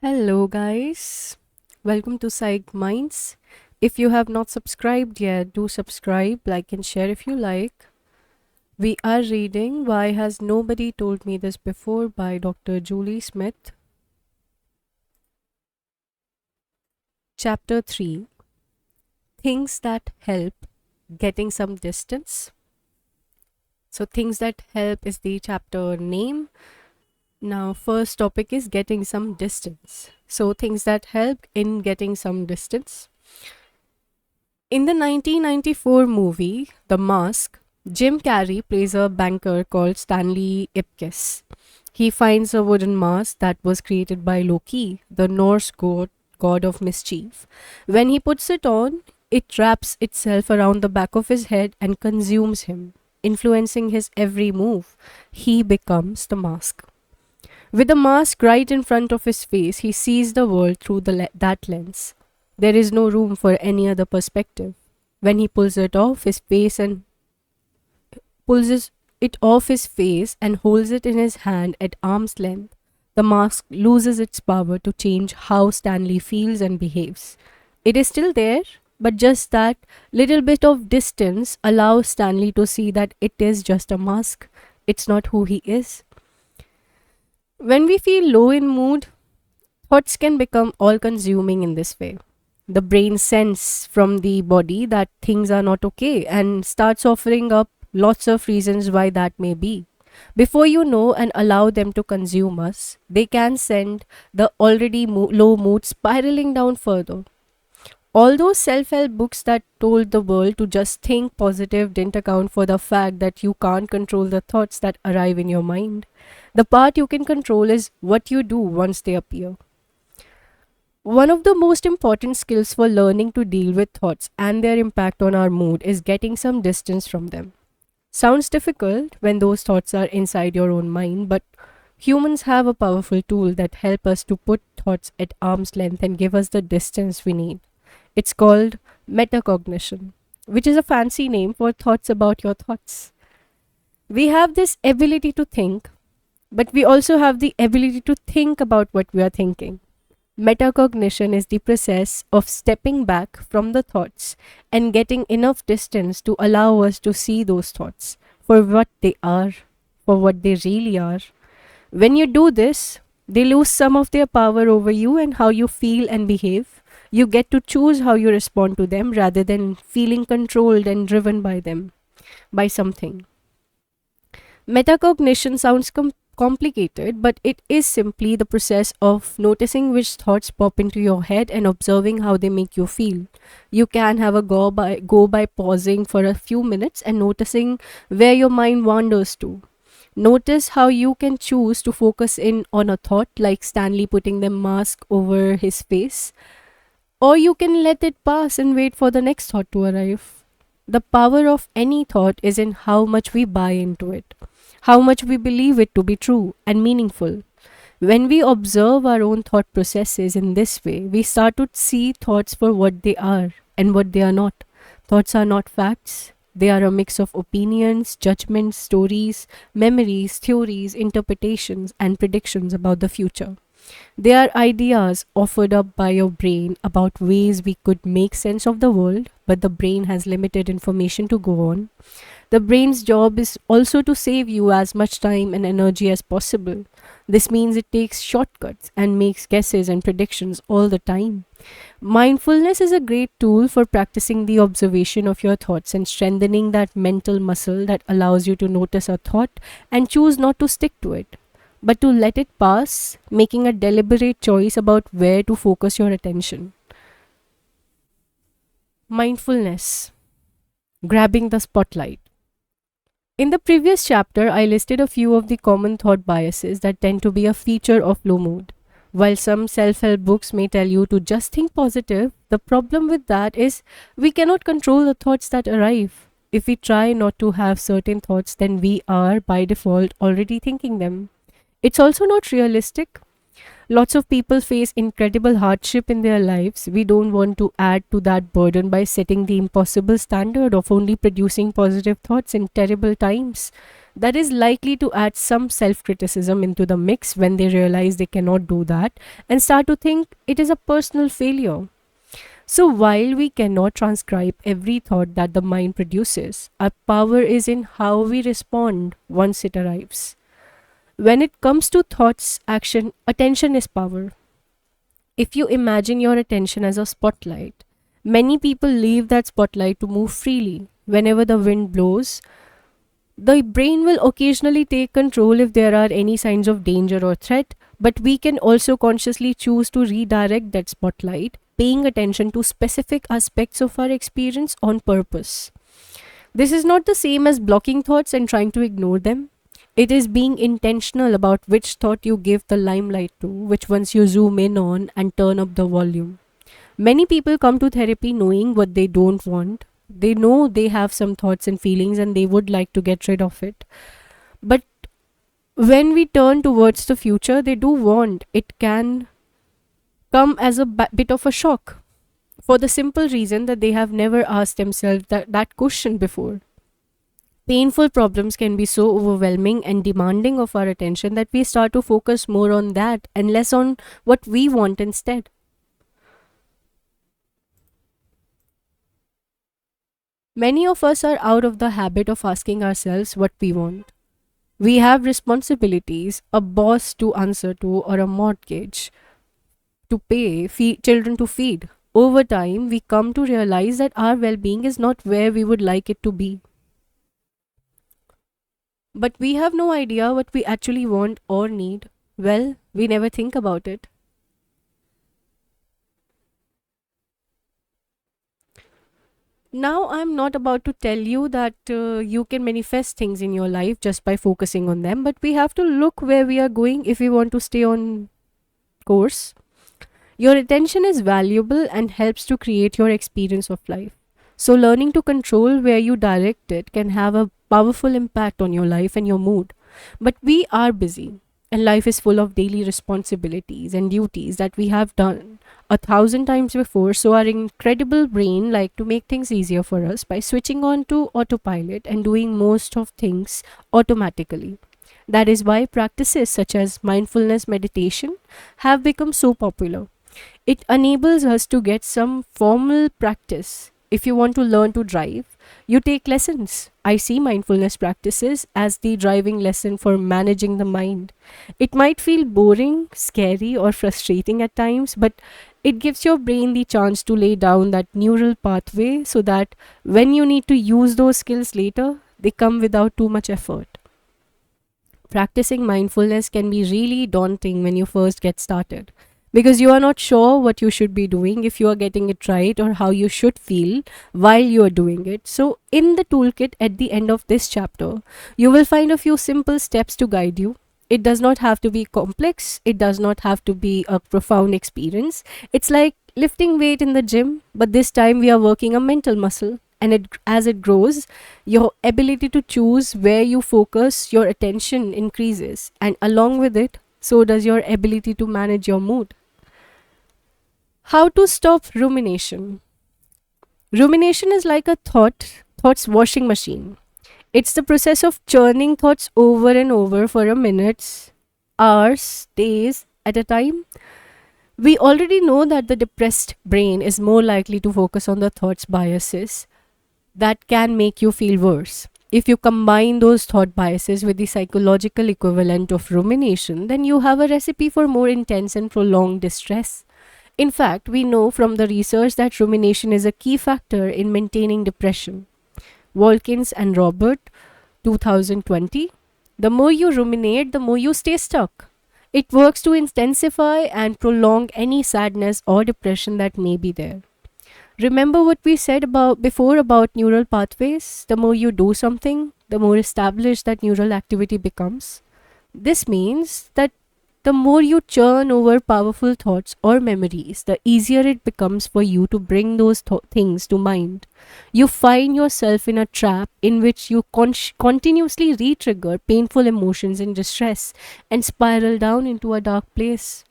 Hello, guys. Welcome to Psych Minds. If you have not subscribed yet, do subscribe, like, and share if you like. We are reading Why Has Nobody Told Me This Before by Dr. Julie Smith. Chapter 3 Things That Help Getting Some Distance. So, Things That Help is the chapter name. Now, first topic is getting some distance. So, things that help in getting some distance. In the 1994 movie, The Mask, Jim Carrey plays a banker called Stanley Ipkiss. He finds a wooden mask that was created by Loki, the Norse god of mischief. When he puts it on, it wraps itself around the back of his head and consumes him, influencing his every move. He becomes the mask. With the mask right in front of his face, he sees the world through that lens. There is no room for any other perspective. When he pulls it off his face and it off his face and holds it in his hand at arm's length, the mask loses its power to change how Stanley feels and behaves. It is still there, but just that little bit of distance allows Stanley to see that it is just a mask. It's not who he is. When we feel low in mood, thoughts can become all consuming in this way. The brain senses from the body that things are not okay and starts offering up lots of reasons why that may be. Before you know and allow them to consume us, they can send the already low mood spiraling down further. All those self help books that told the world to just think positive didn't account for the fact that you can't control the thoughts that arrive in your mind. The part you can control is what you do once they appear. One of the most important skills for learning to deal with thoughts and their impact on our mood is getting some distance from them. Sounds difficult when those thoughts are inside your own mind, but humans have a powerful tool that help us to put thoughts at arm's length and give us the distance we need. It's called metacognition, which is a fancy name for thoughts about your thoughts. We have this ability to think, but we also have the ability to think about what we are thinking. Metacognition is the process of stepping back from the thoughts and getting enough distance to allow us to see those thoughts for what they are, for what they really are. When you do this, they lose some of their power over you and how you feel and behave. You get to choose how you respond to them rather than feeling controlled and driven by them, by something. Metacognition sounds complicated, but it is simply the process of noticing which thoughts pop into your head and observing how they make you feel. You can have a go by pausing for a few minutes and noticing where your mind wanders to. Notice how you can choose to focus in on a thought like Stanley putting the mask over his face, or you can let it pass and wait for the next thought to arrive. The power of any thought is in how much we buy into it, how much we believe it to be true and meaningful. When we observe our own thought processes in this way, we start to see thoughts for what they are and what they are not. Thoughts are not facts. They are a mix of opinions, judgments, stories, memories, theories, interpretations, and predictions about the future. They are ideas offered up by your brain about ways we could make sense of the world, but the brain has limited information to go on. The brain's job is also to save you as much time and energy as possible. This means it takes shortcuts and makes guesses and predictions all the time. Mindfulness is a great tool for practicing the observation of your thoughts and strengthening that mental muscle that allows you to notice a thought and choose not to stick to it, but to let it pass, making a deliberate choice about where to focus your attention. Mindfulness, grabbing the spotlight. In the previous chapter, I listed a few of the common thought biases that tend to be a feature of low mood. While some self help books may tell you to just think positive, the problem with that is we cannot control the thoughts that arrive. If we try not to have certain thoughts, then we are by default already thinking them. It's also not realistic. Lots of people face incredible hardship in their lives. We don't want to add to that burden by setting the impossible standard of only producing positive thoughts in terrible times. that is likely to add some self criticism into the mix when they realize they cannot do that and start to think it is a personal failure. So, while we cannot transcribe every thought that the mind produces, our power is in how we respond once it arrives. When it comes to thoughts, action, attention is power. If you imagine your attention as a spotlight, many people leave that spotlight to move freely. Whenever the wind blows, the brain will occasionally take control if there are any signs of danger or threat, but we can also consciously choose to redirect that spotlight, paying attention to specific aspects of our experience on purpose. This is not the same as blocking thoughts and trying to ignore them. It is being intentional about which thought you give the limelight to, which ones you zoom in on and turn up the volume. Many people come to therapy knowing what they don't want. They know they have some thoughts and feelings and they would like to get rid of it. But when we turn towards the future, they do want it can come as a bit of a shock for the simple reason that they have never asked themselves that question before. Painful problems can be so overwhelming and demanding of our attention that we start to focus more on that and less on what we want instead. Many of us are out of the habit of asking ourselves what we want. We have responsibilities, a boss to answer to, or a mortgage to pay, children to feed. Over time, we come to realize that our well being is not where we would like it to be. But we have no idea what we actually want or need. Well, we never think about it. Now, I'm not about to tell you that you can manifest things in your life just by focusing on them, but we have to look where we are going if we want to stay on course. Your attention is valuable and helps to create your experience of life. So, learning to control where you direct it can have a powerful impact on your life and your mood. But we are busy, and life is full of daily responsibilities and duties that we have done a thousand times before. So, our incredible brain like to make things easier for us by switching on to autopilot and doing most of things automatically. That is why practices such as mindfulness meditation have become so popular. It enables us to get some formal practice. If you want to learn to drive, you take lessons. I see mindfulness practices as the driving lesson for managing the mind. It might feel boring, scary, or frustrating at times, but it gives your brain the chance to lay down that neural pathway so that when you need to use those skills later, they come without too much effort. Practicing mindfulness can be really daunting when you first get started because you are not sure what you should be doing, if you are getting it right, or how you should feel while you are doing it. So, in the toolkit at the end of this chapter, you will find a few simple steps to guide you. It does not have to be complex, it does not have to be a profound experience. It's like lifting weight in the gym, but this time we are working a mental muscle. And as it grows, your ability to choose where you focus your attention increases, and along with it, so does your ability to manage your mood. How to stop rumination? Rumination is like a thoughts washing machine. It's the process of churning thoughts over and over for a minutes, hours, days at a time. We already know that the depressed brain is more likely to focus on the thoughts biases that can make you feel worse. If you combine those thought biases with the psychological equivalent of rumination, then you have a recipe for more intense and prolonged distress. In fact, we know from the research that rumination is a key factor in maintaining depression. Walkins and Robert, 2020. The more you ruminate, the more you stay stuck. It works to intensify and prolong any sadness or depression that may be there. Remember what we said about before about neural pathways? The more you do something, the more established that neural activity becomes. This means that the more you churn over powerful thoughts or memories, the easier it becomes for you to bring those things to mind. You find yourself in a trap in which you continuously re-trigger painful emotions and distress and spiral down into a dark place.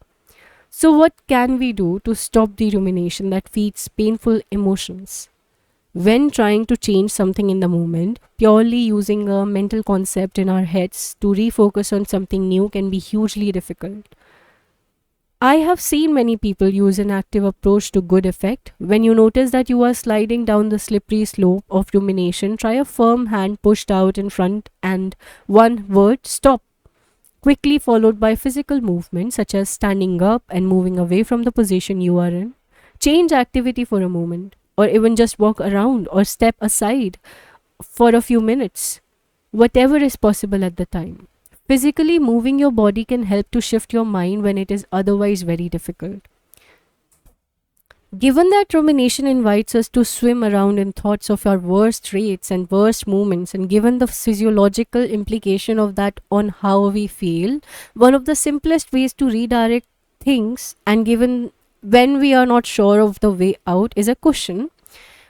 So, what can we do to stop the rumination that feeds painful emotions? when trying to change something in the moment. Purely using a mental concept in our heads to refocus on something new can be hugely difficult. I have seen many people use an active approach to good effect. When you notice that you are sliding down the slippery slope of rumination, try a firm hand pushed out in front and one word, stop, quickly followed by physical movement such as standing up and moving away from the position you are in. Change activity for a moment, or even just walk around or step aside for a few minutes, whatever is possible at the time. Physically moving your body can help to shift your mind when it is otherwise very difficult. Given that rumination invites us to swim around in thoughts of our worst traits and worst moments, and given the physiological implication of that on how we feel, one of the simplest ways to redirect things, and given when we are not sure of the way out, is a question: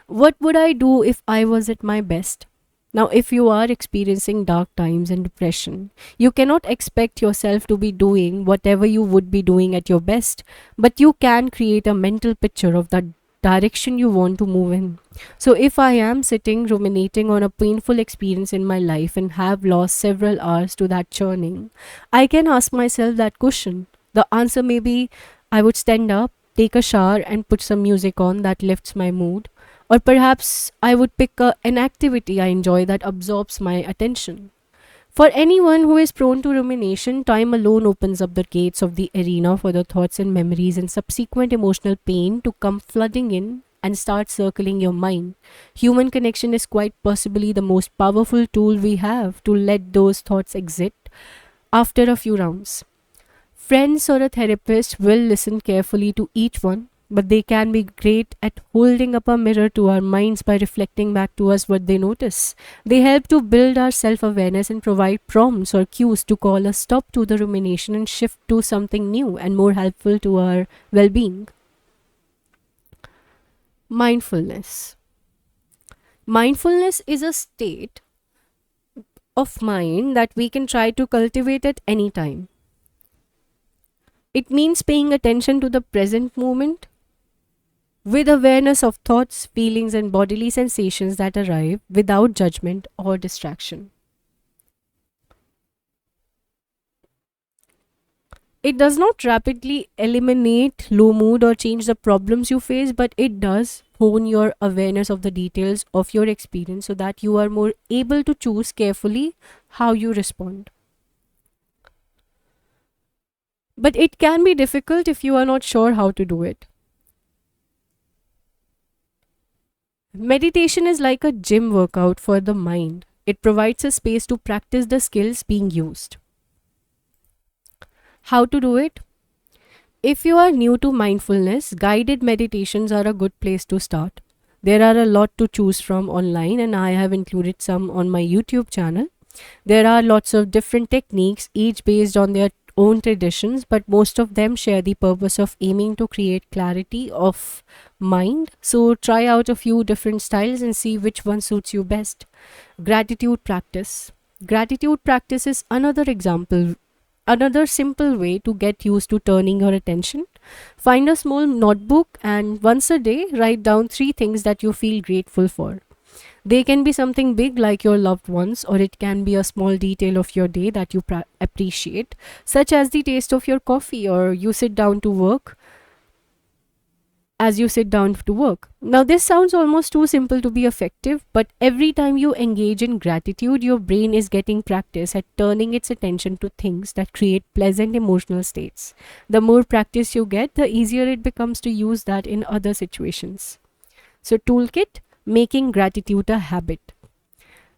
what would I do if I was at my best? Now, if you are experiencing dark times and depression, you cannot expect yourself to be doing whatever you would be doing at your best, but you can create a mental picture of the direction you want to move in. So, if I am sitting ruminating on a painful experience in my life and have lost several hours to that churning, I can ask myself that question. The answer may be I would stand up, take a shower, and put some music on that lifts my mood. Or perhaps I would pick an activity I enjoy that absorbs my attention. For anyone who is prone to rumination, time alone opens up the gates of the arena for the thoughts and memories and subsequent emotional pain to come flooding in and start circling your mind. Human connection is quite possibly the most powerful tool we have to let those thoughts exit after a few rounds. Friends or a therapist will listen carefully to each one, but they can be great at holding up a mirror to our minds by reflecting back to us what they notice. They help to build our self awareness and provide prompts or cues to call a stop to the rumination and shift to something new and more helpful to our well being. Mindfulness. Mindfulness is a state of mind that we can try to cultivate at any time. It means paying attention to the present moment with awareness of thoughts, feelings, and bodily sensations that arrive without judgment or distraction. It does not rapidly eliminate low mood or change the problems you face, but it does hone your awareness of the details of your experience so that you are more able to choose carefully how you respond. But it can be difficult if you are not sure how to do it. Meditation is like a gym workout for the mind. It provides a space to practice the skills being used. How to do it? If you are new to mindfulness, guided meditations are a good place to start. There are a lot to choose from online, and I have included some on my YouTube channel. There are lots of different techniques, each based on their own traditions, but most of them share the purpose of aiming to create clarity of mind. So try out a few different styles and see which one suits you best. Gratitude practice. Gratitude practice is another example, another simple way to get used to turning your attention. Find a small notebook and once a day write down three things that you feel grateful for. They can be something big like your loved ones, or it can be a small detail of your day that you appreciate, such as the taste of your coffee or you sit down to work as you sit down to work. Now, this sounds almost too simple to be effective, but every time you engage in gratitude, your brain is getting practice at turning its attention to things that create pleasant emotional states. The more practice you get, the easier it becomes to use that in other situations. So, toolkit: making gratitude a habit.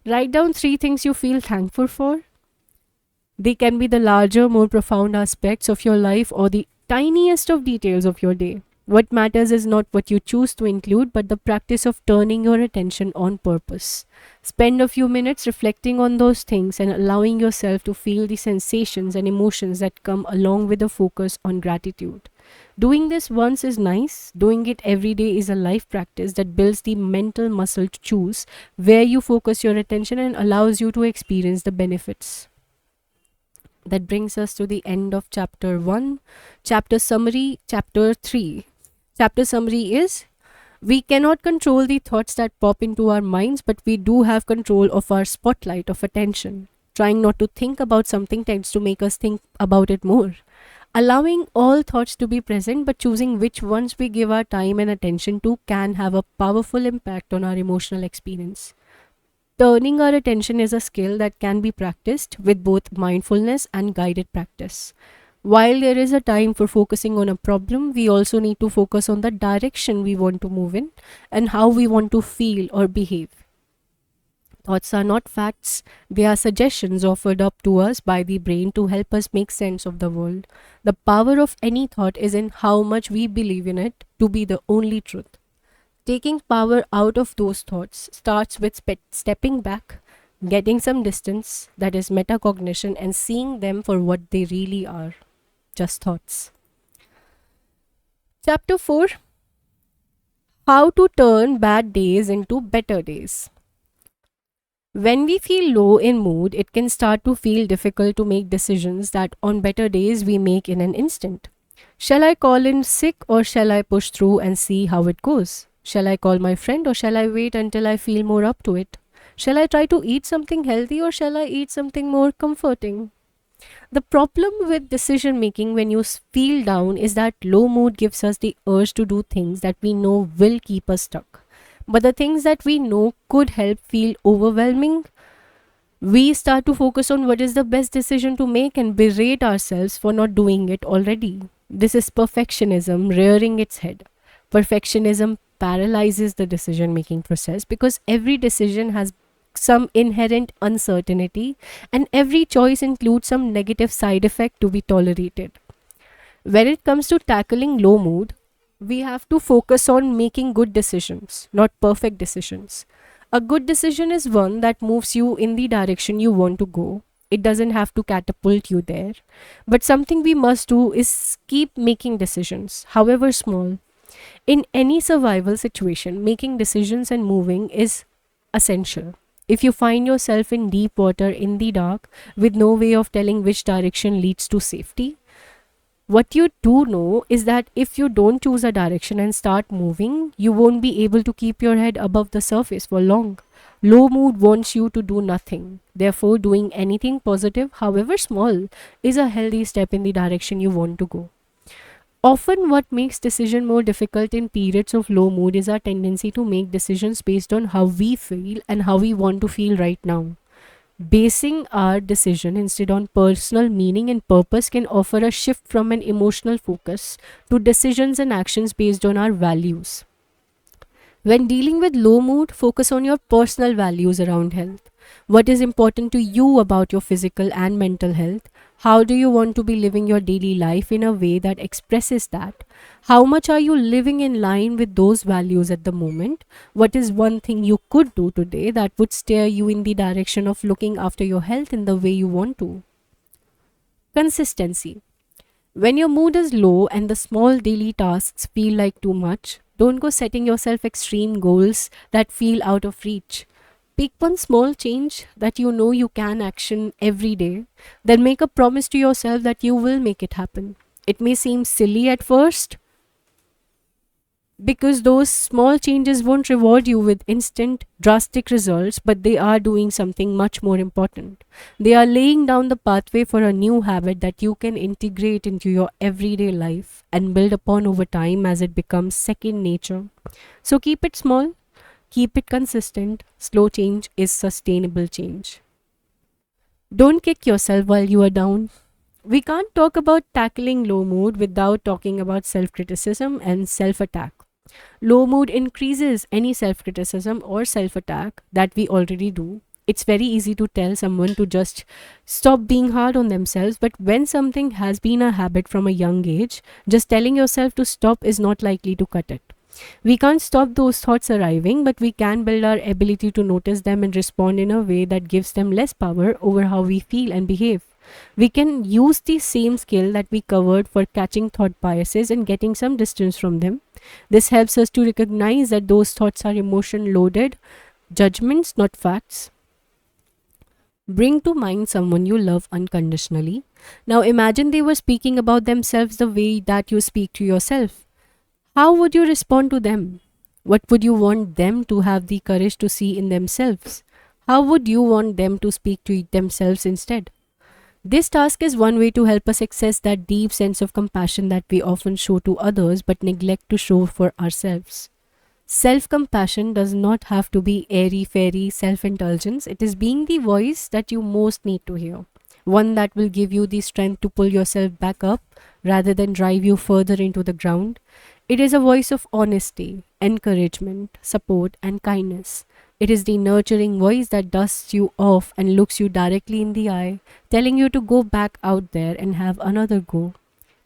Write down three things you feel thankful for. They can be the larger, more profound aspects of your life or the tiniest of details of your day. What matters is not what you choose to include, but the practice of turning your attention on purpose. Spend a few minutes reflecting on those things and allowing yourself to feel the sensations and emotions that come along with the focus on gratitude. Doing this once is nice. Doing it every day is a life practice that builds the mental muscle to choose where you focus your attention and allows you to experience the benefits. That brings us to the end of chapter 1. Chapter summary, chapter 3. Chapter summary is: We cannot control the thoughts that pop into our minds, but we do have control of our spotlight of attention. Trying not to think about something tends to make us think about it more. Allowing all thoughts to be present but choosing which ones we give our time and attention to can have a powerful impact on our emotional experience. Turning our attention is a skill that can be practiced with both mindfulness and guided practice. While there is a time for focusing on a problem, we also need to focus on the direction we want to move in and how we want to feel or behave. Thoughts are not facts, they are suggestions offered up to us by the brain to help us make sense of the world. The power of any thought is in how much we believe in it to be the only truth. Taking power out of those thoughts starts with stepping back, getting some distance, that is metacognition, and seeing them for what they really are, just thoughts. Chapter 4: How to Turn Bad Days into Better Days. When we feel low in mood, it can start to feel difficult to make decisions that on better days we make in an instant. Shall I call in sick or shall I push through and see how it goes? Shall I call my friend or shall I wait until I feel more up to it? Shall I try to eat something healthy or shall I eat something more comforting? The problem with decision making when you feel down is that low mood gives us the urge to do things that we know will keep us stuck. But the things that we know could help feel overwhelming, we start to focus on what is the best decision to make and berate ourselves for not doing it already. This is perfectionism rearing its head. Perfectionism paralyzes the decision making process because every decision has some inherent uncertainty and every choice includes some negative side effect to be tolerated. When it comes to tackling low mood, we have to focus on making good decisions, not perfect decisions. A good decision is one that moves you in the direction you want to go. It doesn't have to catapult you there. But something we must do is keep making decisions, however small. In any survival situation, making decisions and moving is essential. If you find yourself in deep water in the dark with no way of telling which direction leads to safety, what you do know is that if you don't choose a direction and start moving, you won't be able to keep your head above the surface for long. Low mood wants you to do nothing. Therefore, doing anything positive, however small, is a healthy step in the direction you want to go. Often, what makes decision more difficult in periods of low mood is our tendency to make decisions based on how we feel and how we want to feel right now. Basing our decision instead on personal meaning and purpose can offer a shift from an emotional focus to decisions and actions based on our values. When dealing with low mood, focus on your personal values around health. What is important to you about your physical and mental health? How do you want to be living your daily life in a way that expresses that? How much are you living in line with those values at the moment? What is one thing you could do today that would steer you in the direction of looking after your health in the way you want to? Consistency. When your mood is low and the small daily tasks feel like too much, don't go setting yourself extreme goals that feel out of reach. Pick one small change that you know you can action every day, then make a promise to yourself that you will make it happen. It may seem silly at first because those small changes won't reward you with instant, drastic results, but they are doing something much more important. They are laying down the pathway for a new habit that you can integrate into your everyday life and build upon over time as it becomes second nature. So keep it small, keep it consistent. Slow change is sustainable change. Don't kick yourself while you are down. We can't talk about tackling low mood without talking about self criticism and self attack. Low mood increases any self criticism or self attack that we already do. It's very easy to tell someone to just stop being hard on themselves, but when something has been a habit from a young age, just telling yourself to stop is not likely to cut it. We can't stop those thoughts arriving, but we can build our ability to notice them and respond in a way that gives them less power over how we feel and behave. We can use the same skill that we covered for catching thought biases and getting some distance from them. This helps us to recognize that those thoughts are emotion loaded judgments, not facts. Bring to mind someone you love unconditionally. Now imagine they were speaking about themselves the way that you speak to yourself. How would you respond to them? What would you want them to have the courage to see in themselves? How would you want them to speak to themselves instead? This task is one way to help us access that deep sense of compassion that we often show to others but neglect to show for ourselves. Self compassion does not have to be airy fairy self indulgence. It is being the voice that you most need to hear. One that will give you the strength to pull yourself back up rather than drive you further into the ground. It is a voice of honesty, encouragement, support, and kindness. It is the nurturing voice that dusts you off and looks you directly in the eye, telling you to go back out there and have another go.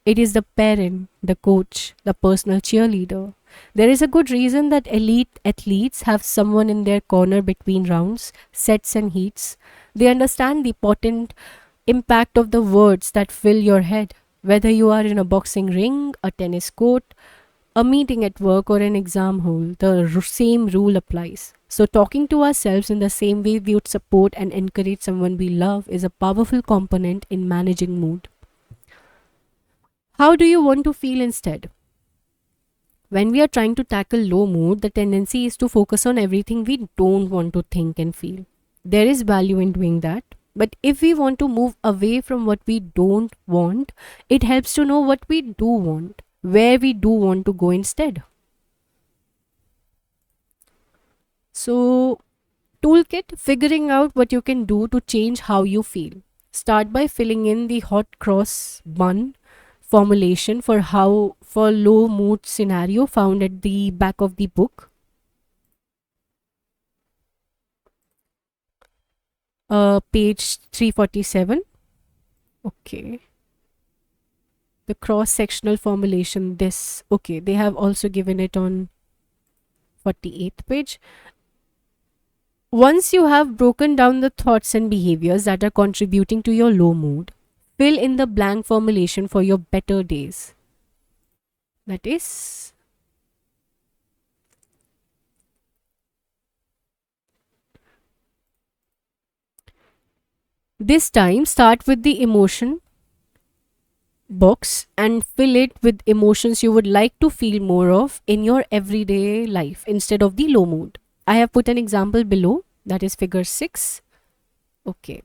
It is the parent, the coach, the personal cheerleader. There is a good reason that elite athletes have someone in their corner between rounds, sets, and heats. They understand the potent impact of the words that fill your head. Whether you are in a boxing ring, a tennis court, a meeting at work, or an exam hall, the same rule applies. So, talking to ourselves in the same way we would support and encourage someone we love is a powerful component in managing mood. How do you want to feel instead? When we are trying to tackle low mood, the tendency is to focus on everything we don't want to think and feel. There is value in doing that. But if we want to move away from what we don't want, it helps to know what we do want, where we do want to go instead. So, toolkit, figuring out what you can do to change how you feel. Start by filling in the hot cross bun formulation for low mood scenario found at the back of the book. Page 347. Okay. The cross sectional formulation, this. Okay, they have also given it on 48th page. Once you have broken down the thoughts and behaviors that are contributing to your low mood, fill in the blank formulation for your better days. That is, this time start with the emotion box and fill it with emotions you would like to feel more of in your everyday life instead of the low mood. I have put an example below, that is figure 6. Okay.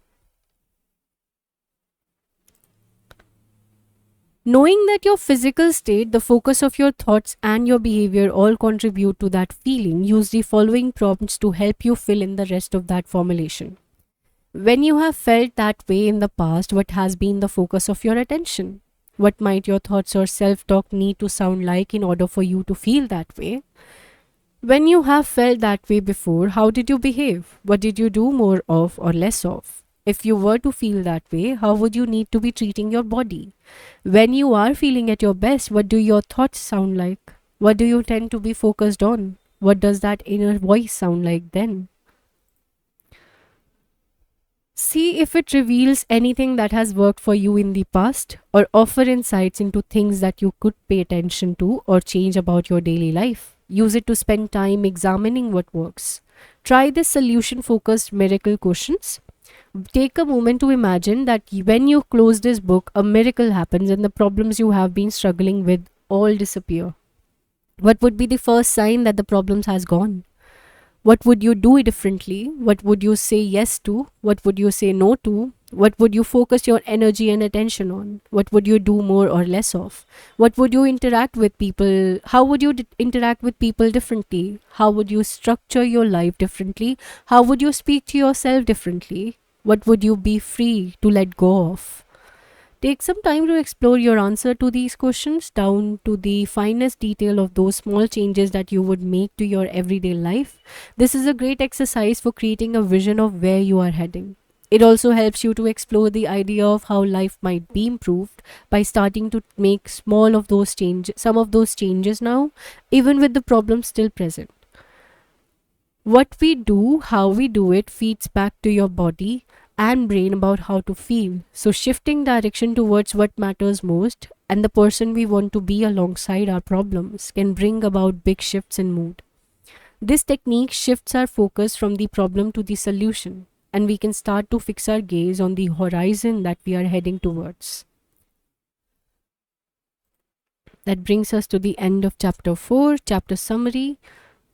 Knowing that your physical state, the focus of your thoughts, and your behavior all contribute to that feeling, use the following prompts to help you fill in the rest of that formulation. When you have felt that way in the past, what has been the focus of your attention? What might your thoughts or self talk need to sound like in order for you to feel that way? When you have felt that way before, how did you behave? What did you do more of or less of? If you were to feel that way, how would you need to be treating your body? When you are feeling at your best, what do your thoughts sound like? What do you tend to be focused on? What does that inner voice sound like then? See if it reveals anything that has worked for you in the past, or offer insights into things that you could pay attention to or change about your daily life. Use it to spend time examining what works. Try this solution focused miracle questions. Take a moment to imagine that when you close this book, a miracle happens and the problems you have been struggling with all disappear. What would be the first sign that the problems has gone? What would you do differently? What would you say yes to? What would you say no to? What would you focus your energy and attention on? What would you do more or less of? What would you interact with people? How would you interact with people differently? How would you structure your life differently? How would you speak to yourself differently? What would you be free to let go of? Take some time to explore your answer to these questions down to the finest detail of those small changes that you would make to your everyday life. This is a great exercise for creating a vision of where you are heading. It also helps you to explore the idea of how life might be improved by starting to make some of those changes now, even with the problem still present. What we do, how we do it, feeds back to your body and brain about how to feel. So, shifting direction towards what matters most and the person we want to be alongside our problems can bring about big shifts in mood. This technique shifts our focus from the problem to the solution, and we can start to fix our gaze on the horizon that we are heading towards. That brings us to the end of chapter 4, chapter summary.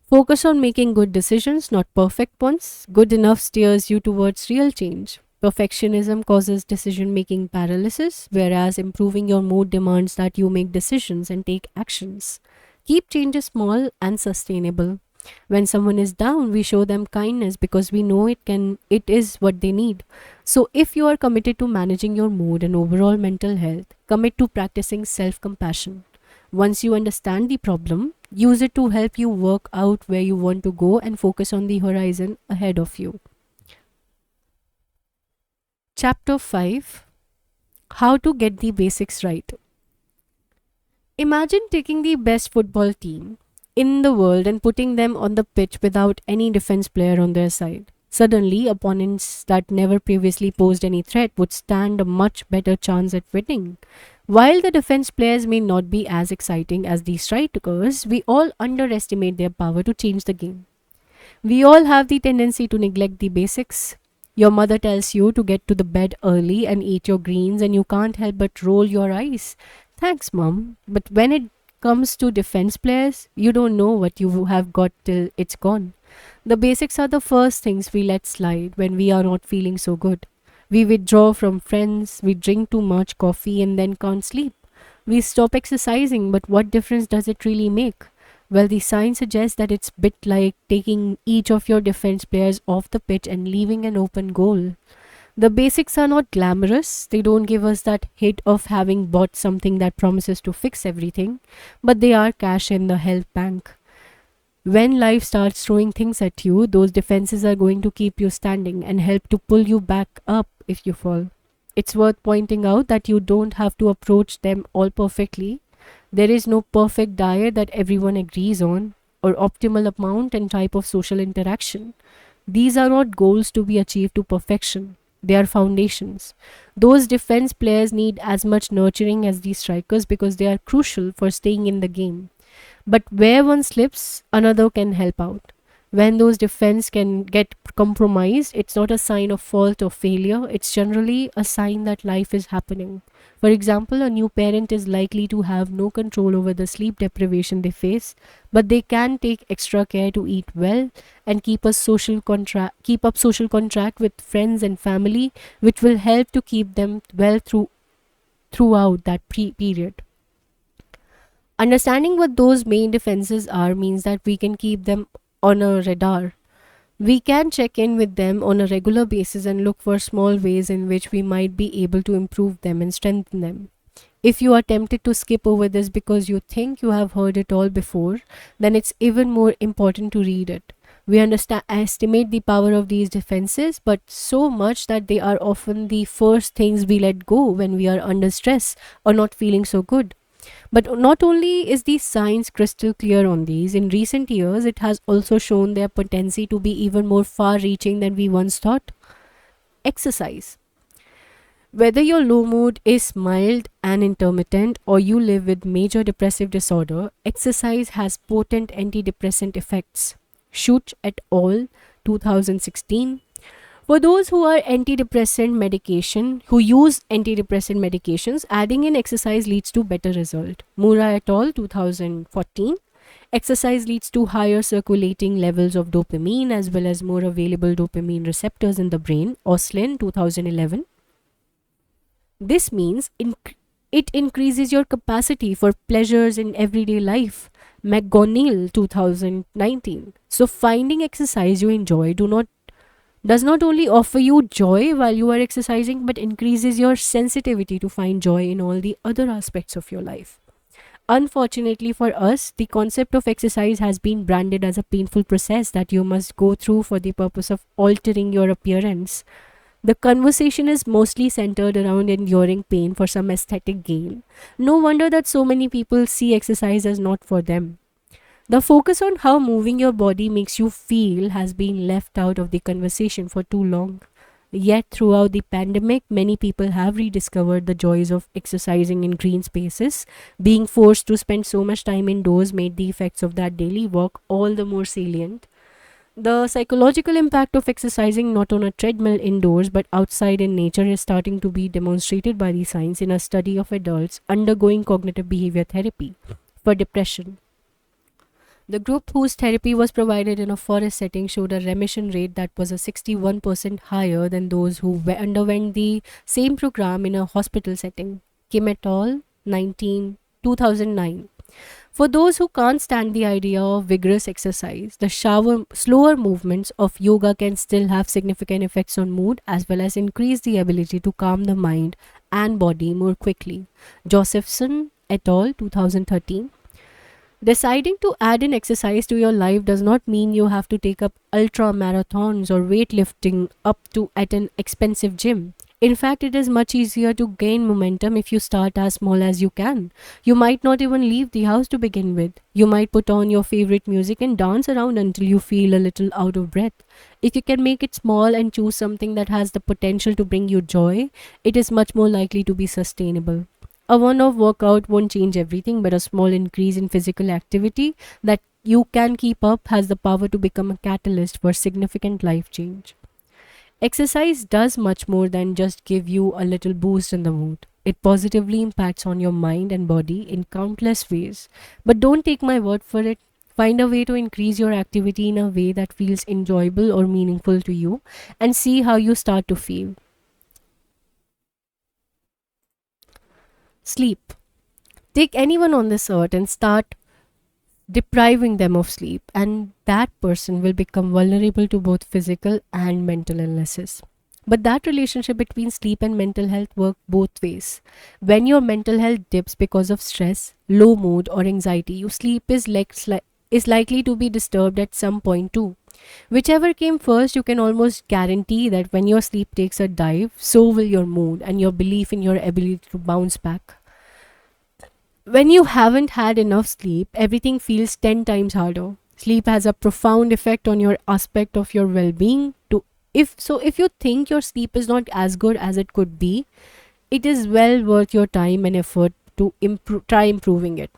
Focus on making good decisions, not perfect ones. Good enough steers you towards real change. Perfectionism causes decision making paralysis, whereas improving your mood demands that you make decisions and take actions. Keep changes small and sustainable. When someone is down, we show them kindness because we know it is what they need. So if you are committed to managing your mood and overall mental health, commit to practicing self-compassion. Once you understand the problem, use it to help you work out where you want to go and focus on the horizon ahead of you. Chapter 5: How to Get the Basics Right. Imagine taking the best football team in the world and putting them on the pitch without any defense player on their side. Suddenly, opponents that never previously posed any threat would stand a much better chance at winning. While the defense players may not be as exciting as the strikers, we all underestimate their power to change the game. We all have the tendency to neglect the basics. Your mother tells you to get to the bed early and eat your greens, and you can't help but roll your eyes. Thanks, mom. But when it comes to defense players, you don't know what you have got till it's gone. The basics are the first things we let slide when we are not feeling so good. We withdraw from friends, we drink too much coffee and then can't sleep. We stop exercising, but what difference does it really make? Well, the science suggests that it's a bit like taking each of your defense players off the pitch and leaving an open goal. The basics are not glamorous, they don't give us that hit of having bought something that promises to fix everything, but they are cash in the health bank. When life starts throwing things at you, those defenses are going to keep you standing and help to pull you back up if you fall. It's worth pointing out that you don't have to approach them all perfectly. There is no perfect diet that everyone agrees on, or optimal amount and type of social interaction. These are not goals to be achieved to perfection. They are foundations. Those defense players need as much nurturing as these strikers because they are crucial for staying in the game. But where one slips, another can help out. When those defense can get compromised, it's not a sign of fault or failure, it's generally a sign that life is happening. For example, a new parent is likely to have no control over the sleep deprivation they face, but they can take extra care to eat well and keep up social contract with friends and family, which will help to keep them well throughout that period. Understanding what those main defenses are means that we can keep them on a radar. We can check in with them on a regular basis and look for small ways in which we might be able to improve them and strengthen them. If you are tempted to skip over this because you think you have heard it all before, then it's even more important to read it. We estimate the power of these defenses, but so much that they are often the first things we let go when we are under stress or not feeling so good. But not only is the science crystal clear on these, in recent years it has also shown their potency to be even more far reaching than we once thought. Exercise. Whether your low mood is mild and intermittent or you live with major depressive disorder, exercise has potent antidepressant effects. Schuch et al. 2016. For those who use antidepressant medications, adding in exercise leads to better result. Mura et al. 2014. Exercise leads to higher circulating levels of dopamine as well as more available dopamine receptors in the brain. Oslin 2011. This means it increases your capacity for pleasures in everyday life. McGonigal 2019. So finding exercise you enjoy does not only offer you joy while you are exercising but increases your sensitivity to find joy in all the other aspects of your life. Unfortunately for us, the concept of exercise has been branded as a painful process that you must go through for the purpose of altering your appearance. The conversation is mostly centered around enduring pain for some aesthetic gain. No wonder that so many people see exercise as not for them. The focus on how moving your body makes you feel has been left out of the conversation for too long. Yet, throughout the pandemic, many people have rediscovered the joys of exercising in green spaces. Being forced to spend so much time indoors made the effects of that daily walk all the more salient. The psychological impact of exercising not on a treadmill indoors but outside in nature is starting to be demonstrated by the science in a study of adults undergoing cognitive behavior therapy for depression. The group whose therapy was provided in a forest setting showed a remission rate that was a 61% higher than those who underwent the same program in a hospital setting. Kim et al. 2009. For those who can't stand the idea of vigorous exercise, the slower movements of yoga can still have significant effects on mood as well as increase the ability to calm the mind and body more quickly. Josephson et al. 2013. Deciding to add in exercise to your life does not mean you have to take up ultra marathons or weightlifting up to at an expensive gym. In fact, it is much easier to gain momentum if you start as small as you can. You might not even leave the house to begin with. You might put on your favorite music and dance around until you feel a little out of breath. If you can make it small and choose something that has the potential to bring you joy, it is much more likely to be sustainable. A one off workout won't change everything, but a small increase in physical activity that you can keep up has the power to become a catalyst for significant life change. Exercise does much more than just give you a little boost in the mood. It positively impacts on your mind and body in countless ways. But don't take my word for it. Find a way to increase your activity in a way that feels enjoyable or meaningful to you and see how you start to feel. Sleep. Take anyone on this earth and start depriving them of sleep, and that person will become vulnerable to both physical and mental illnesses. But that relationship between sleep and mental health work both ways. When your mental health dips because of stress, low mood, or anxiety, your sleep is likely to be disturbed at some point too. Whichever came first, you can almost guarantee that when your sleep takes a dive, so will your mood and your belief in your ability to bounce back. When you haven't had enough sleep, everything feels 10 times harder. Sleep has a profound effect on your aspect of your well-being. If you think your sleep is not as good as it could be, it is well worth your time and effort to try improving it.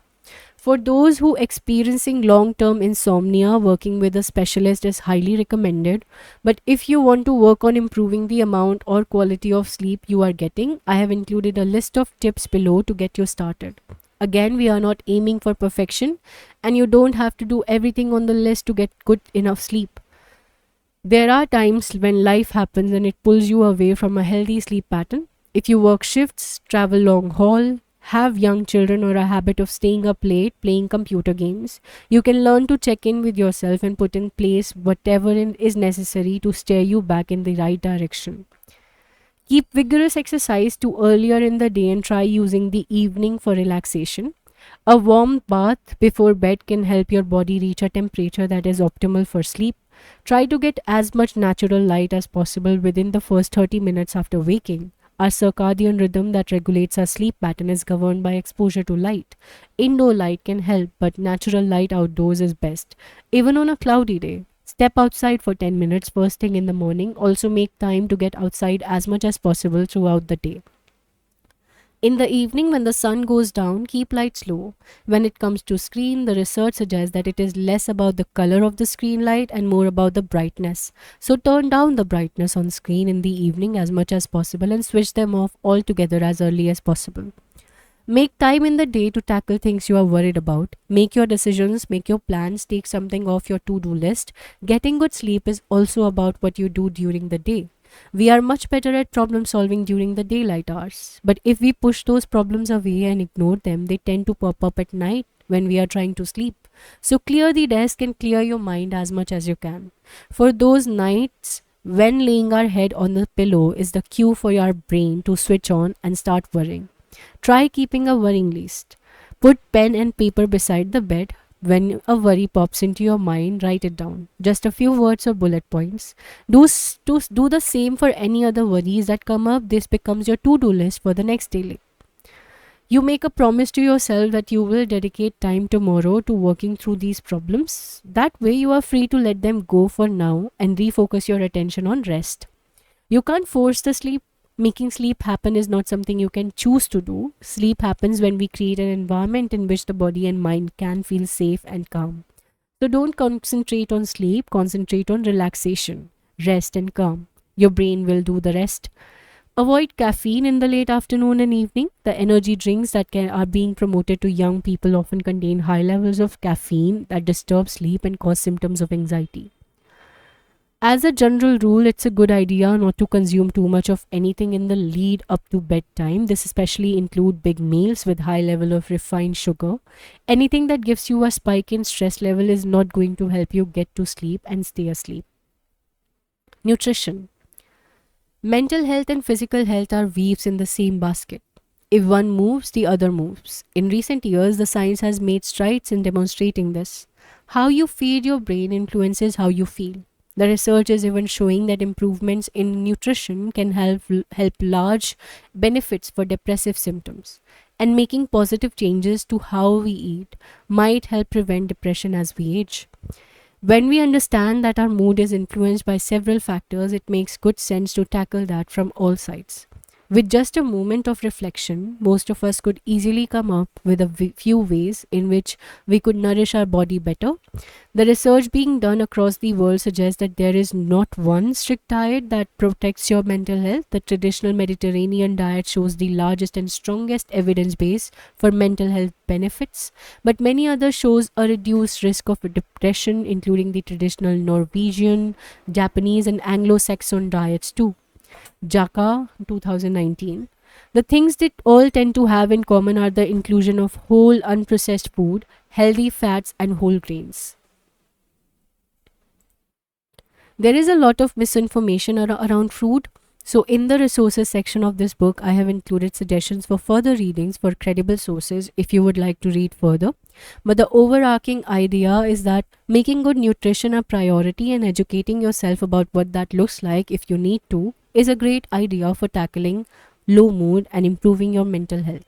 For those who experiencing long-term insomnia, working with a specialist is highly recommended. But if you want to work on improving the amount or quality of sleep you are getting, I have included a list of tips below to get you started. Again, we are not aiming for perfection, and you don't have to do everything on the list to get good enough sleep. There are times when life happens and it pulls you away from a healthy sleep pattern. If you work shifts, travel long haul, have young children, or a habit of staying up late playing computer games, you can learn to check in with yourself and put in place whatever is necessary to steer you back in the right direction. Keep vigorous exercise to earlier in the day and try using the evening for relaxation. A warm bath before bed can help your body reach a temperature that is optimal for sleep. Try to get as much natural light as possible within the first 30 minutes after waking. Our circadian rhythm that regulates our sleep pattern is governed by exposure to light. Indoor light can help, but natural light outdoors is best, even on a cloudy day. Step outside for 10 minutes first thing in the morning. Also, make time to get outside as much as possible throughout the day. In the evening, when the sun goes down, keep lights low. When it comes to screen, the research suggests that it is less about the color of the screen light and more about the brightness. So turn down the brightness on screen in the evening as much as possible and switch them off altogether as early as possible. Make time in the day to tackle things you are worried about. Make your decisions, make your plans, take something off your to-do list. Getting good sleep is also about what you do during the day. We are much better at problem solving during the daylight hours. But if we push those problems away and ignore them, they tend to pop up at night when we are trying to sleep. So clear the desk and clear your mind as much as you can. For those nights when laying our head on the pillow is the cue for your brain to switch on and start worrying. Try keeping a worrying list. Put pen and paper beside the bed. When a worry pops into your mind, write it down. Just a few words or bullet points. Do the same for any other worries that come up. This becomes your to-do list for the next day. You make a promise to yourself that you will dedicate time tomorrow to working through these problems. That way you are free to let them go for now and refocus your attention on rest. You can't force the sleep. Making sleep happen is not something you can choose to do. Sleep happens when we create an environment in which the body and mind can feel safe and calm. So don't concentrate on sleep, concentrate on relaxation, rest and calm. Your brain will do the rest. Avoid caffeine in the late afternoon and evening. The energy drinks that are being promoted to young people often contain high levels of caffeine that disturb sleep and cause symptoms of anxiety. As a general rule, it's a good idea not to consume too much of anything in the lead up to bedtime. This especially include big meals with high level of refined sugar. Anything that gives you a spike in stress level is not going to help you get to sleep and stay asleep. Nutrition. Mental health and physical health are weaves in the same basket. If one moves, the other moves. In recent years, the science has made strides in demonstrating this. How you feed your brain influences how you feel. The research is even showing that improvements in nutrition can help large benefits for depressive symptoms. And making positive changes to how we eat might help prevent depression as we age. When we understand that our mood is influenced by several factors, it makes good sense to tackle that from all sides. With just a moment of reflection, most of us could easily come up with a few ways in which we could nourish our body better. The research being done across the world suggests that there is not one strict diet that protects your mental health. The traditional Mediterranean diet shows the largest and strongest evidence base for mental health benefits, but many others shows a reduced risk of depression, including the traditional Norwegian, Japanese, and Anglo-Saxon diets too. Jaka 2019. The things that all tend to have in common are the inclusion of whole unprocessed food, healthy fats, and whole grains. There is a lot of misinformation around food. So, in the resources section of this book, I have included suggestions for further readings for credible sources if you would like to read further. But the overarching idea is that making good nutrition a priority and educating yourself about what that looks like if you need to is a great idea for tackling low mood and improving your mental health.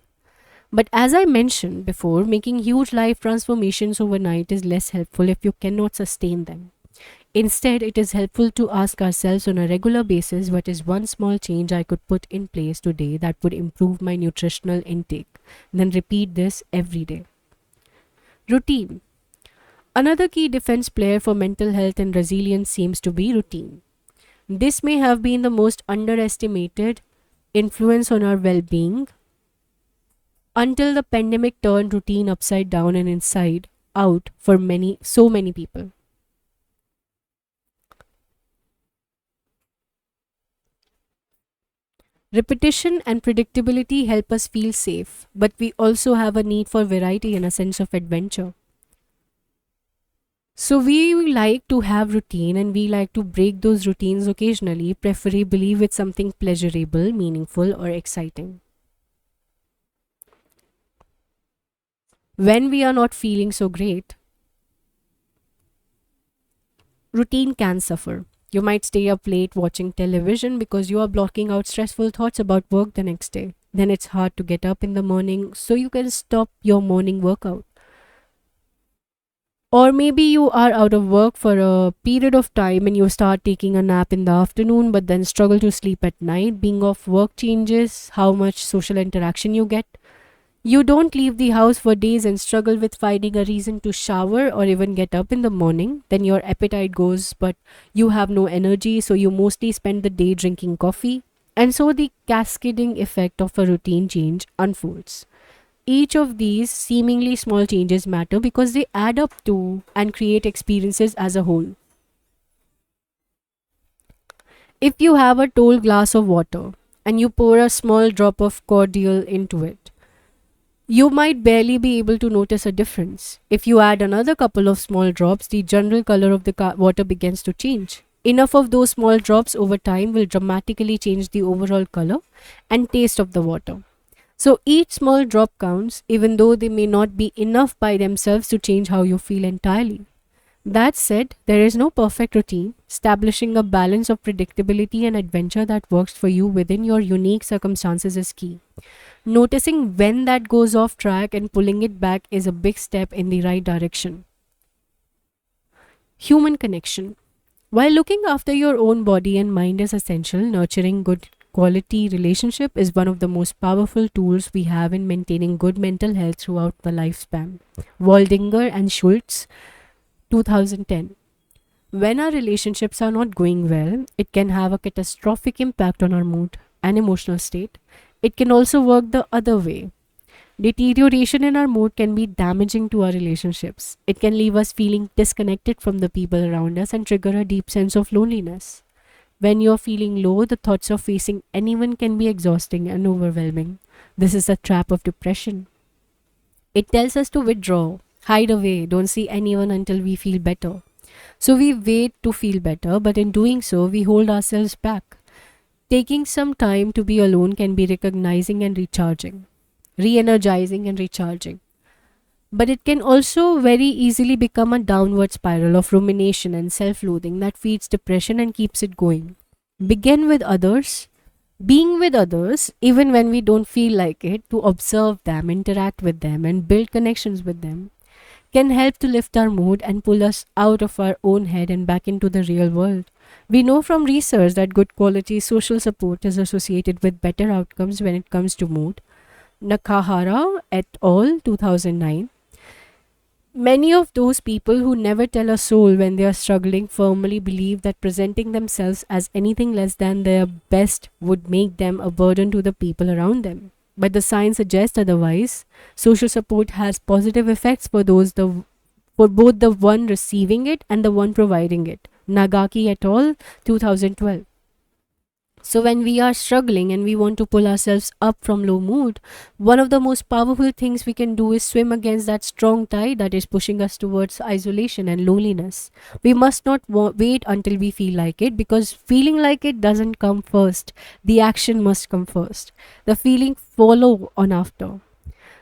But as I mentioned before, making huge life transformations overnight is less helpful if you cannot sustain them. Instead, it is helpful to ask ourselves on a regular basis, what is one small change I could put in place today that would improve my nutritional intake? Then repeat this every day. Routine. Another key defense player for mental health and resilience seems to be routine. This may have been the most underestimated influence on our well being until the pandemic turned routine upside down and inside out for so many people. Repetition and predictability help us feel safe, but we also have a need for variety and a sense of adventure. So we like to have routine and we like to break those routines occasionally, preferably with something pleasurable, meaningful, or exciting. When we are not feeling so great, routine can suffer. You might stay up late watching television because you are blocking out stressful thoughts about work the next day. Then it's hard to get up in the morning so you can stop your morning workout. Or maybe you are out of work for a period of time and you start taking a nap in the afternoon but then struggle to sleep at night. Being off work changes how much social interaction you get. You don't leave the house for days and struggle with finding a reason to shower or even get up in the morning. Then your appetite goes, but you have no energy, so you mostly spend the day drinking coffee. And so the cascading effect of a routine change unfolds. Each of these seemingly small changes matter because they add up to and create experiences as a whole. If you have a tall glass of water and you pour a small drop of cordial into it, you might barely be able to notice a difference. If you add another couple of small drops, the general color of the water begins to change. Enough of those small drops over time will dramatically change the overall color and taste of the water. So each small drop counts, even though they may not be enough by themselves to change how you feel entirely. That said, there is no perfect routine. Establishing a balance of predictability and adventure that works for you within your unique circumstances is key. Noticing when that goes off track and pulling it back is a big step in the right direction. Human connection. While looking after your own body and mind is essential, nurturing good quality relationship is one of the most powerful tools we have in maintaining good mental health throughout the lifespan. Waldinger and Schultz, 2010. When our relationships are not going well, it can have a catastrophic impact on our mood. and emotional state, it can also work the other way. Deterioration in our mood can be damaging to our relationships. It can leave us feeling disconnected from the people around us and trigger a deep sense of loneliness. When you're feeling low, the thoughts of facing anyone can be exhausting and overwhelming. This is a trap of depression. It tells us to withdraw, hide away, don't see anyone until we feel better. So we wait to feel better, but in doing so, we hold ourselves back. Taking some time to be alone can be recognizing and recharging, re energizing and recharging. But it can also very easily become a downward spiral of rumination and self loathing that feeds depression and keeps it going. Begin with others, being with others, even when we don't feel like it, to observe them, interact with them, and build connections with them, can help to lift our mood and pull us out of our own head and back into the real world. We know from research that good quality social support is associated with better outcomes when it comes to mood. Nakahara et al. 2009. Many of those people who never tell a soul when they are struggling firmly believe that presenting themselves as anything less than their best would make them a burden to the people around them. But the science suggests otherwise. Social support has positive effects for both the one receiving it and the one providing it. Nagaki et al. 2012. So, when we are struggling and we want to pull ourselves up from low mood, one of the most powerful things we can do is swim against that strong tide that is pushing us towards isolation and loneliness. We must not wait until we feel like it, because feeling like it doesn't come first. The action must come first. The feeling follow on after.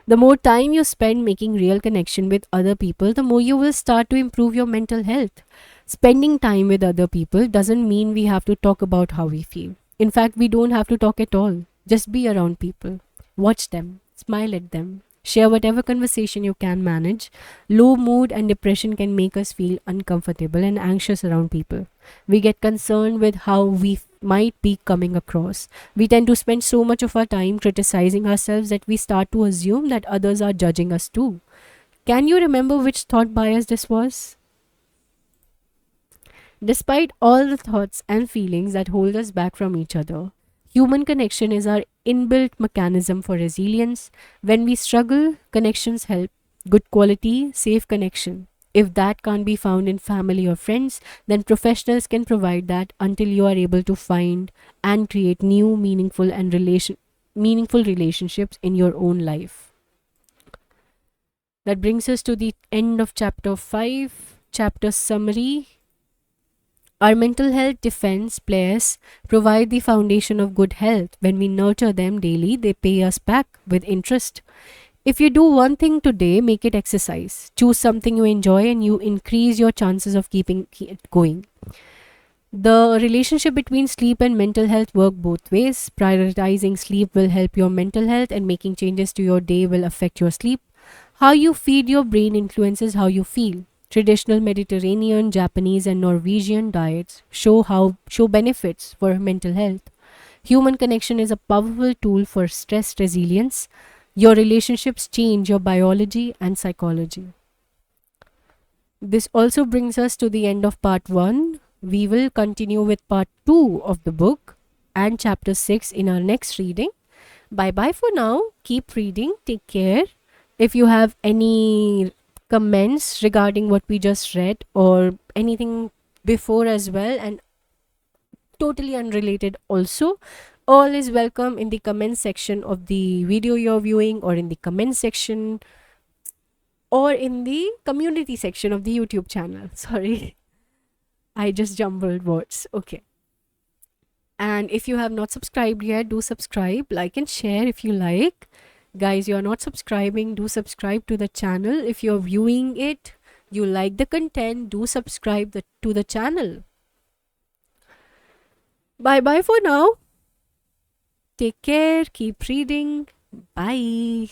The more time you spend making real connection with other people, the more you will start to improve your mental health. Spending time with other people doesn't mean we have to talk about how we feel. In fact, we don't have to talk at all. Just be around people. Watch them. Smile at them. Share whatever conversation you can manage. Low mood and depression can make us feel uncomfortable and anxious around people. We get concerned with how we might be coming across. We tend to spend so much of our time criticizing ourselves that we start to assume that others are judging us too. Can you remember which thought bias this was? Despite all the thoughts and feelings that hold us back from each other, human connection is our inbuilt mechanism for resilience. When we struggle, connections help. Good quality, safe connection. If that can't be found in family or friends, then professionals can provide that until you are able to find and create new meaningful relationships in your own life. That brings us to the end of chapter 5. Chapter summary. Our mental health defense players provide the foundation of good health. When we nurture them daily, they pay us back with interest. If you do one thing today, make it exercise. Choose something you enjoy and you increase your chances of keeping it going. The relationship between sleep and mental health work both ways. Prioritizing sleep will help your mental health, and making changes to your day will affect your sleep. How you feed your brain influences how you feel. Traditional Mediterranean, Japanese, and Norwegian diets show benefits for mental health. Human connection is a powerful tool for stress resilience. Your relationships change your biology and psychology. This also brings us to the end of part 1. We will continue with part 2 of the book and chapter 6 in our next reading. Bye bye for now. Keep reading. Take care. If you have any comments regarding what we just read or anything before as well, and totally unrelated also, all is welcome in the comment section of the video you're viewing, or in the comment section, or in the community section of the YouTube channel. Sorry, I just jumbled words. Okay. And if you have not subscribed yet, do subscribe, like and share if you like. Guys, you are not subscribing, do subscribe to the channel. If you're viewing it, you like the content, do subscribe to the channel. Bye bye for now. Take care, keep reading. Bye.